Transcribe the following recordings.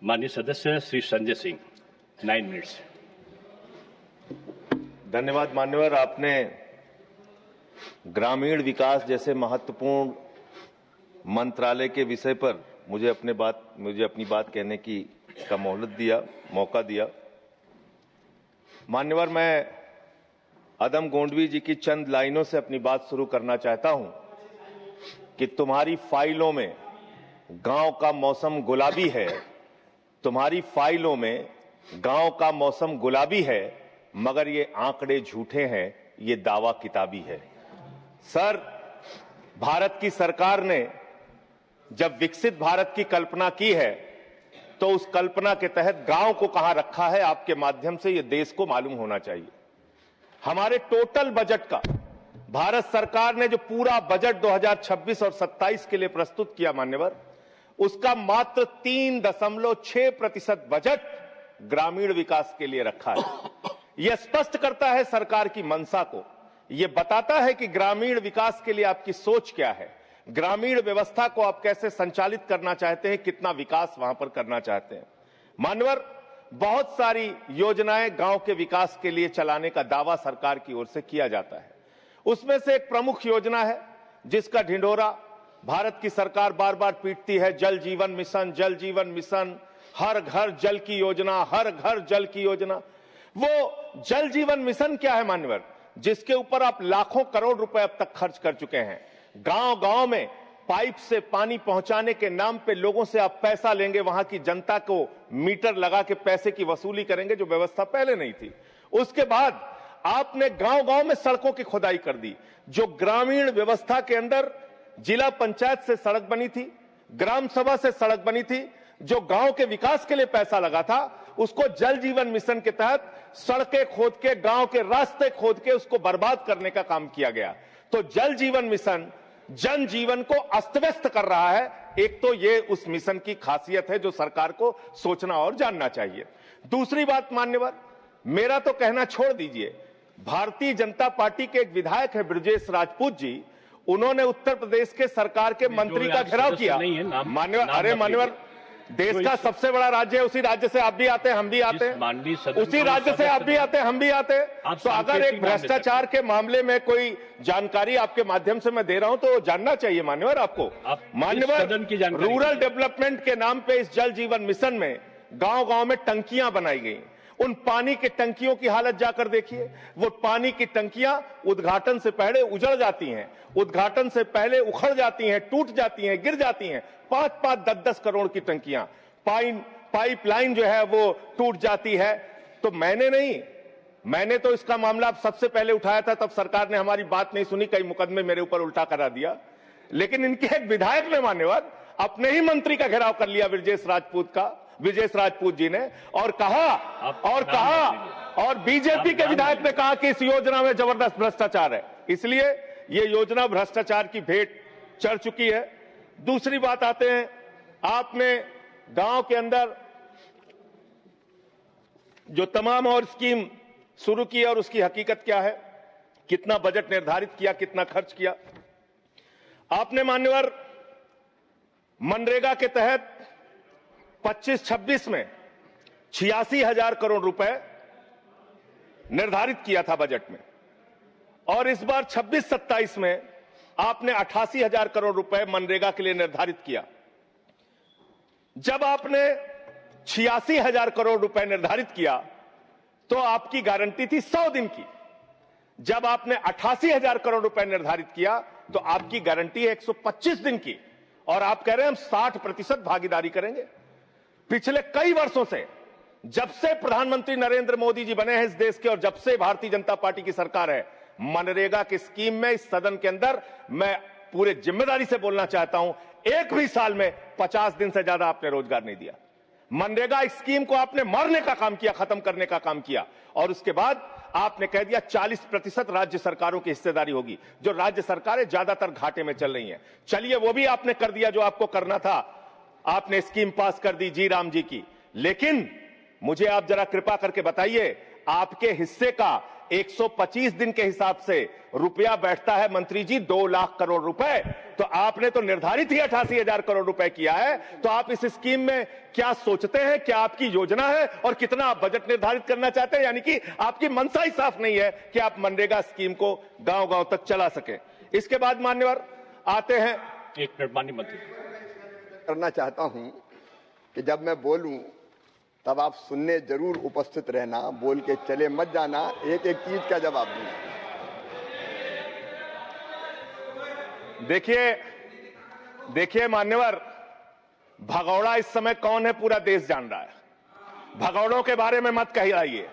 माननीय सदस्य श्री संजय सिंह, 9 मिनट्स। धन्यवाद मान्यवर। आपने ग्रामीण विकास जैसे महत्वपूर्ण मंत्रालय के विषय पर मुझे अपनी बात कहने का मौका दिया। मान्यवर, मैं अदम गोंडवी जी की चंद लाइनों से अपनी बात शुरू करना चाहता हूं कि तुम्हारी फाइलों में गांव का मौसम गुलाबी है, तुम्हारी फाइलों में गांव का मौसम गुलाबी है, मगर ये आंकड़े झूठे हैं, ये दावा किताबी है। सर, भारत की सरकार ने जब विकसित भारत की कल्पना की है तो उस कल्पना के तहत गांव को कहां रखा है, आपके माध्यम से यह देश को मालूम होना चाहिए। हमारे टोटल बजट का भारत सरकार ने जो पूरा बजट 2026 और 27 के लिए प्रस्तुत किया मान्यवर, उसका मात्र 3.6% बजट ग्रामीण विकास के लिए रखा है। यह स्पष्ट करता है सरकार की मंशा को, यह बताता है कि ग्रामीण विकास के लिए आपकी सोच क्या है, ग्रामीण व्यवस्था को आप कैसे संचालित करना चाहते हैं, कितना विकास वहां पर करना चाहते हैं। मान्यवर, बहुत सारी योजनाएं गांव के विकास के लिए चलाने का दावा सरकार की ओर से किया जाता है। उसमें से एक प्रमुख योजना है जिसका ढिंढोरा भारत की सरकार बार बार पीटती है, जल जीवन मिशन, जल जीवन मिशन, हर घर जल की योजना, हर घर जल की योजना। वो जल जीवन मिशन क्या है मान्यवर, जिसके ऊपर आप लाखों करोड़ रुपए अब तक खर्च कर चुके हैं। गांव गांव में पाइप से पानी पहुंचाने के नाम पे लोगों से आप पैसा लेंगे, वहां की जनता को मीटर लगा के पैसे की वसूली करेंगे, जो व्यवस्था पहले नहीं थी। उसके बाद आपने गांव गांव में सड़कों की खुदाई कर दी। जो ग्रामीण व्यवस्था के अंदर जिला पंचायत से सड़क बनी थी, ग्राम सभा से सड़क बनी थी, जो गांव के विकास के लिए पैसा लगा था, उसको जल जीवन मिशन के तहत सड़कें खोद के, गांव के रास्ते खोद के उसको बर्बाद करने का काम किया गया। तो जल जीवन मिशन जन जीवन को अस्त व्यस्त कर रहा है। एक तो ये उस मिशन की खासियत है जो सरकार को सोचना और जानना चाहिए। दूसरी बात मान्यवर, मेरा तो कहना छोड़ दीजिए, भारतीय जनता पार्टी के एक विधायक है ब्रजेश राजपूत जी, उन्होंने उत्तर प्रदेश के सरकार के मंत्री का घेराव किया। मान्यवर, अरे मान्यवर, देश का सबसे बड़ा राज्य है, उसी राज्य से आप भी आते हैं, हम भी आते हैं, उसी राज्य से आप भी आते हैं, हम भी आते हैं। तो अगर एक भ्रष्टाचार के मामले में कोई जानकारी आपके माध्यम से मैं दे रहा हूं तो जानना चाहिए मान्यवर आपको। मान्यवर, रूरल डेवलपमेंट के नाम पे इस जल जीवन मिशन में गांव गांव में टंकियां बनाई गई। उन पानी की टंकियों की हालत जाकर देखिए। वो पानी की टंकियां उद्घाटन से पहले उजड़ जाती हैं, उद्घाटन से पहले उखड़ जाती हैं, टूट जाती हैं, गिर जाती हैं। 5-5, 10-10 करोड़ की टंकियां, पाइपलाइन जो है वो टूट जाती है। तो मैंने तो इसका मामला सबसे पहले उठाया था, तब सरकार ने हमारी बात नहीं सुनी, कई मुकदमे मेरे ऊपर उल्टा करा दिया। लेकिन इनके एक विधायक ने मान्यवर अपने ही मंत्री का घेराव कर लिया, विजेश राजपूत जी ने, और बीजेपी के विधायक ने कहा कि इस योजना में जबरदस्त भ्रष्टाचार है। इसलिए यह योजना भ्रष्टाचार की भेंट चढ़ चुकी है। दूसरी बात आते हैं, आपने गांव के अंदर जो तमाम और स्कीम शुरू की और उसकी हकीकत क्या है, कितना बजट निर्धारित किया, कितना खर्च किया। आपने मान्यवर मनरेगा के तहत 25-26 में 86,000 करोड़ रुपए निर्धारित किया था बजट में, और इस बार 26-27 में आपने 88,000 करोड़ रुपए मनरेगा के लिए निर्धारित किया। जब आपने 86,000 करोड़ रुपए निर्धारित किया तो आपकी गारंटी थी 100 दिन की। जब आपने 88,000 करोड़ रुपए निर्धारित किया तो आपकी गारंटी है 125 दिन की, और आप कह रहे हैं हम 60% भागीदारी करेंगे। पिछले कई वर्षों से, जब से प्रधानमंत्री नरेंद्र मोदी जी बने हैं इस देश के, और जब से भारतीय जनता पार्टी की सरकार है, मनरेगा की स्कीम में इस सदन के अंदर मैं पूरे जिम्मेदारी से बोलना चाहता हूं, एक भी साल में 50 दिन से ज्यादा आपने रोजगार नहीं दिया। मनरेगा स्कीम को आपने मारने का काम किया, खत्म करने का काम किया, और उसके बाद आपने कह दिया 40% राज्य सरकारों की हिस्सेदारी होगी। जो राज्य सरकारें ज्यादातर घाटे में चल रही हैं, चलिए वो भी आपने कर दिया जो आपको करना था, आपने स्कीम पास कर दी जी राम जी की। लेकिन मुझे आप जरा कृपा करके बताइए, आपके हिस्से का 125 दिन के हिसाब से रुपया बैठता है मंत्री जी 2 लाख करोड़ रुपए, तो आपने तो निर्धारित ही 88,000 करोड़ रुपए किया है। तो आप इस स्कीम में क्या सोचते हैं, क्या आपकी योजना है और कितना आप बजट निर्धारित करना चाहते हैं? यानी कि आपकी मंशा ही साफ नहीं है कि आप मनरेगा स्कीम को गांव-गांव तक चला सके। इसके बाद मान्यवर आते हैं, एक मिनट माननीय मंत्री करना चाहता हूं कि जब मैं बोलूं तब आप सुनने जरूर उपस्थित रहना, बोल के चले मत जाना, एक एक चीज का जवाब दूंगा। देखिए मान्यवर, भगौड़ा इस समय कौन है पूरा देश जान रहा है। भगौड़ों के बारे में मत कहिए।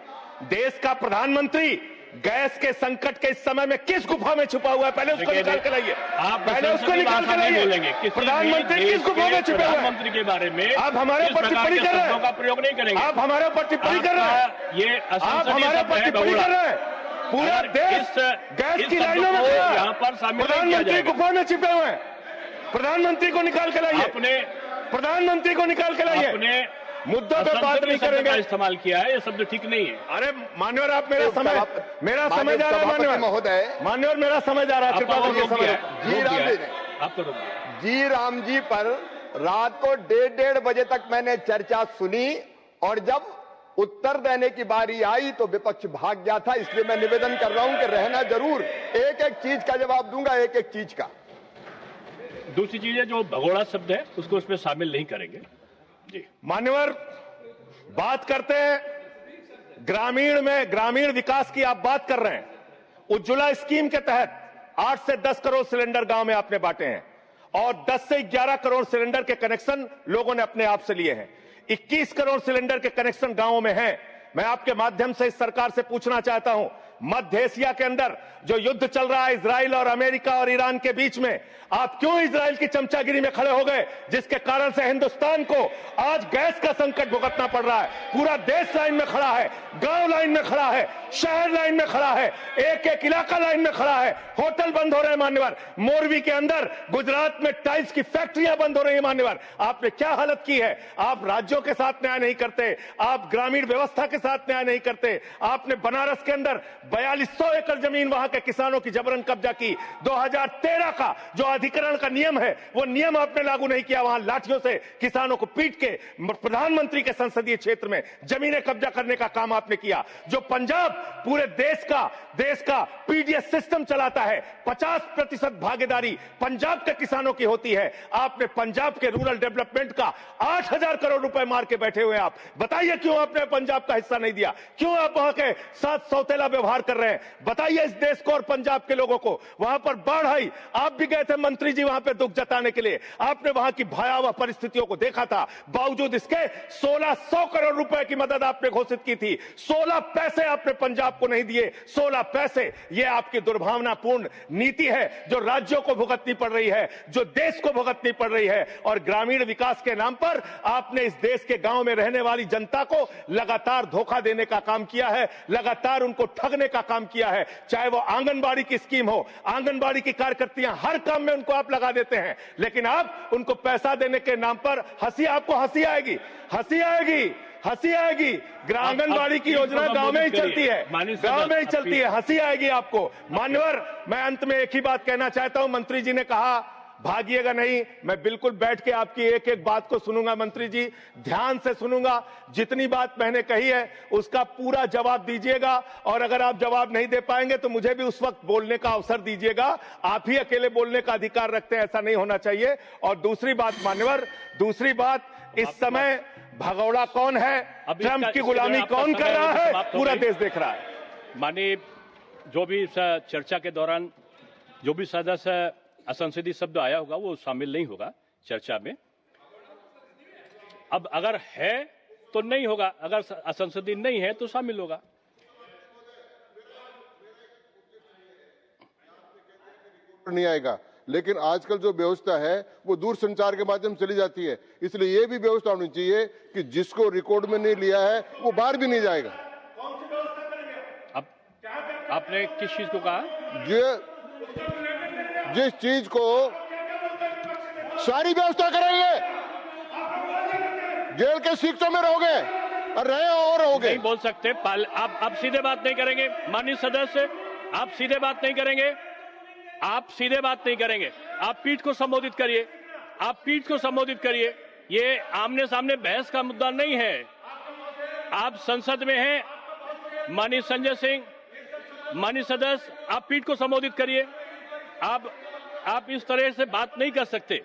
देश का प्रधानमंत्री गैस के संकट के इस समय में किस गुफा में छुपा हुआ है, पहले उसको निकाल के लाइए। पहले उसको निकाल के लाइए। प्रधानमंत्री किस गुफा में छुपे हुए हैं? प्रधानमंत्री के बारे में आप हमारे ऊपर टिप्पणी कर रहे हैं, का प्रयोग नहीं करेंगे। आप हमारे ऊपर टिप्पणी कर रहे हैं, ये आप हमारे ऊपर टिप्पणी कर रहे हैं। पूरा देश गैस की लाइनों में खड़ा है, यहाँ पर शामिल प्रधानमंत्री गुफा में छिपे हुए हैं। प्रधानमंत्री को निकाल के लाइए, प्रधानमंत्री को निकाल के लाइए। मुद्दों पर बात नहीं करेंगे। इस्तेमाल किया है, ये शब्द ठीक नहीं है। अरे मान्यवर, आप मेरा समय जा रहा है। मान्यवर मेरा समय जा रहा है, कृपया करके समय। जी राम जी पर रात को 1:30 बजे तक मैंने चर्चा सुनी और जब उत्तर देने की बारी आई तो विपक्ष भाग गया था। इसलिए मैं निवेदन कर रहा हूं कि रहना जरूर, एक एक चीज का जवाब दूंगा, एक एक चीज का। दूसरी चीज है, जो भगोड़ा शब्द है उसको उसमें शामिल नहीं करेंगे। जी मान्यवर, बात करते हैं ग्रामीण विकास की। आप बात कर रहे हैं उज्ज्वला स्कीम के तहत 8 से 10 करोड़ सिलेंडर गांव में आपने बांटे हैं और 10 से 11 करोड़ सिलेंडर के कनेक्शन लोगों ने अपने आप से लिए हैं। 21 करोड़ सिलेंडर के कनेक्शन गांवों में हैं। मैं आपके माध्यम से इस सरकार से पूछना चाहता हूं, मध्य एशिया के अंदर जो युद्ध चल रहा है इजराइल और अमेरिका और ईरान के बीच में, आप क्यों इजराइल की चमचागिरी में खड़े हो गए, जिसके कारण से हिंदुस्तान को आज गैस का संकट भुगतना पड़ रहा है। पूरा देश लाइन में खड़ा है, गांव लाइन में खड़ा है, शहर लाइन में खड़ा है, एक एक इलाका लाइन में खड़ा है। होटल बंद हो रहे हैं मान्यवर, मोरवी के अंदर गुजरात में टाइल्स की फैक्ट्रियां बंद हो रही है मान्यवर। आपने क्या हालत की है? आप राज्यों के साथ न्याय नहीं करते, आप ग्रामीण व्यवस्था के साथ न्याय नहीं करते। आपने बनारस के अंदर 4200 एकड़ जमीन वहां के किसानों की जबरन कब्जा की। 2013 का जो अधिकरण का नियम है वो नियम आपने लागू नहीं किया। वहां लाठियों से किसानों को पीट के प्रधानमंत्री के संसदीय क्षेत्र में जमीनें कब्जा करने का काम आपने किया। जो पंजाब पूरे देश का पीडीएस सिस्टम चलाता है, 50% भागीदारी पंजाब के किसानों की होती है। आपने पंजाब के रूरल डेवलपमेंट का 8,000 करोड़ रुपए मार के बैठे हुए। आप बताइए क्यों आपने पंजाब का हिस्सा नहीं दिया? क्यों आप वहां के साथ सौतेला व्यवहार कर रहे हैं? बताइए इस देश को और पंजाब के लोगों को। वहां पर बाढ़ आई, आप भी गए थे मंत्री जी वहां पे दुख जताने के लिए। आपने वहां की भयावह परिस्थितियों को देखा था। बावजूद इसके 1600 करोड़ रुपए की मदद आपने घोषित की थी। 16 पैसे आपने पंजाब को नहीं दिए। 16 पैसे। यह आपकी दुर्भावनापूर्ण नीति है जो राज्यों को भुगतनी पड़ रही है, जो देश को भुगतनी पड़ रही है। और ग्रामीण विकास के नाम पर आपने इस देश के गांव में रहने वाली जनता को लगातार धोखा देने का काम किया है, लगातार उनको ठगने का काम किया है। चाहे वो आंगनबाड़ी की स्कीम हो, आंगनबाड़ी की कार्यकर्तियां, हर काम में उनको आप लगा देते हैं, लेकिन आप उनको पैसा देने के नाम पर आपको हंसी आएगी, हंसी आएगी, हंसी आएगी। आंगनबाड़ी की योजना गांव में ही चलती है, गांव में ही चलती है, हंसी आएगी आपको। मान्यवर, मैं अंत में एक ही बात कहना चाहता हूं। मंत्री जी ने कहा भागिएगा नहीं, मैं बिल्कुल बैठ के आपकी एक एक बात को सुनूंगा। मंत्री जी, ध्यान से सुनूंगा। जितनी बात मैंने कही है उसका पूरा जवाब दीजिएगा और अगर आप जवाब नहीं दे पाएंगे तो मुझे भी उस वक्त बोलने का अवसर दीजिएगा। आप ही अकेले बोलने का अधिकार रखते हैं, ऐसा नहीं होना चाहिए। और दूसरी बात मान्यवर, दूसरी बात, इस समय भगौड़ा कौन है, ट्रंप की गुलामी कौन कर रहा है, पूरा देश देख रहा है। माननीय, जो भी चर्चा के दौरान जो भी सदस्य असंसदीय शब्द आया होगा वो शामिल नहीं होगा चर्चा में। अब अगर है तो नहीं होगा, अगर असंसदीय नहीं है तो शामिल होगा। नहीं आएगा, लेकिन आजकल जो व्यवस्था है वो दूर संचार के माध्यम से चली जाती है। इसलिए ये भी व्यवस्था होनी चाहिए कि जिसको रिकॉर्ड में नहीं लिया है वो बाहर भी नहीं जाएगा। अब आपने किस चीज को कहा? जिस चीज को सारी व्यवस्था करेंगे, जेल के शिक्षों में रहोगे और रहे और रहोगे। नहीं बोल सकते, आप सीधे बात नहीं करेंगे माननीय सदस्य, आप सीधे बात नहीं करेंगे। आप सीधे बात नहीं करेंगे, आप पीठ को संबोधित करिए, आप पीठ को संबोधित करिए। ये आमने सामने बहस का मुद्दा नहीं है। आप संसद में हैं, माननीय संजय सिंह, माननीय सदस्य, आप पीठ को संबोधित करिए। आप इस तरह से बात नहीं कर सकते।